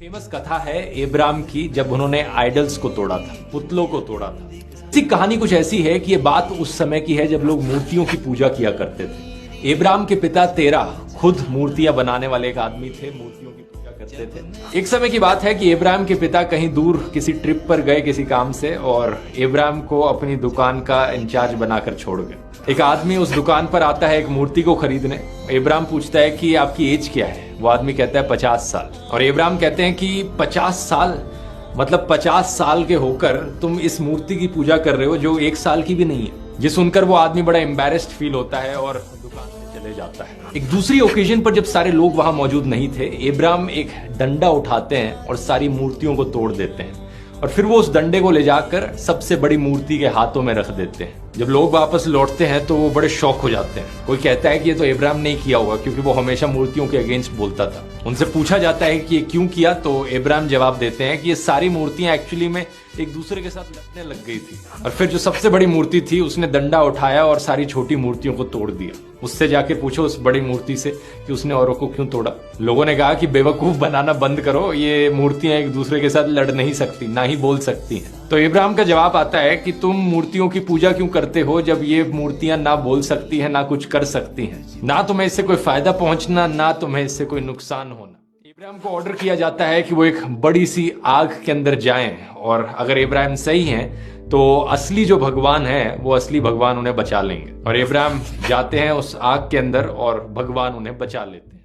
Famous कथा है Abram की, जब उन्होंने आइडल्स को तोड़ा था, पुतलों को तोड़ा था। इसकी कहानी कुछ ऐसी है कि ये बात उस समय की है जब लोग मूर्तियों की पूजा किया करते थे। एब्राम के पिता तेरा खुद मूर्तियां बनाने वाले एक आदमी थे, मूर्तियों की पूजा करते थे। एक समय की बात है कि एब्राम के पिता कहीं दूर किसी ट्रिप पर गए किसी काम से, और एब्राम को अपनी दुकान का इंचार्ज बनाकर छोड़ गए। एक आदमी उस दुकान पर आता है एक मूर्ति को खरीदने। एब्राम पूछता है कि आपकी एज क्या है? वो आदमी कहता है 50 साल। और एब्राम कहते हैं कि 50 साल मतलब 50 साल के होकर तुम इस मूर्ति की पूजा कर रहे हो जो 1 साल की भी नहीं है। ये सुनकर वो आदमी बड़ा एम्बैरेस्ड फील होता है और दुकान से चले जाता है। एक दूसरी ओकेजन पर जब सारे लोग वहां मौजूद नहीं थे, एब्राम एक डंडा उठाते हैं और सारी मूर्तियों को तोड़ देते हैं, और फिर वो उस डंडे को ले जाकर सबसे बड़ी मूर्ति के हाथों में रख देते हैं। जब लोग वापस लौटते हैं तो वो बड़े शॉक हो जाते हैं। कोई कहता है कि ये तो एब्राम ने किया होगा, क्योंकि वो हमेशा मूर्तियों के अगेंस्ट बोलता था। उनसे पूछा जाता है कि ये क्यों किया, तो एब्राम जवाब देते हैं कि ये सारी मूर्तियां एक्चुअली में एक दूसरे के साथ लड़ने लग गई थी, और फिर जो सबसे बड़ी मूर्ति थी उसने डंडा उठाया और सारी छोटी मूर्तियों को तोड़ दिया। उससे जाके पूछो उस बड़ी मूर्ति से कि उसने औरों को क्यों तोड़ा। लोगों ने कहा कि बेवकूफ बनाना बंद करो, ये मूर्तियां एक दूसरे के साथ लड़ नहीं सकती, ना ही बोल सकती हैं। तो इब्राहिम का जवाब आता है कि तुम मूर्तियों की पूजा क्यों करते हो जब ये मूर्तियां ना बोल सकती हैं, ना कुछ कर सकती हैं, ना तुम्हें इससे कोई फायदा पहुंचना, ना तुम्हें इससे कोई नुकसान होना। इब्राहिम को ऑर्डर किया जाता है कि वो एक बड़ी सी आग के अंदर जाएं, और अगर इब्राहिम सही हैं तो असली जो भगवान है वो असली भगवान उन्हें बचा लेंगे। और इब्राहिम जाते हैं उस आग के अंदर और भगवान उन्हें बचा लेते हैं।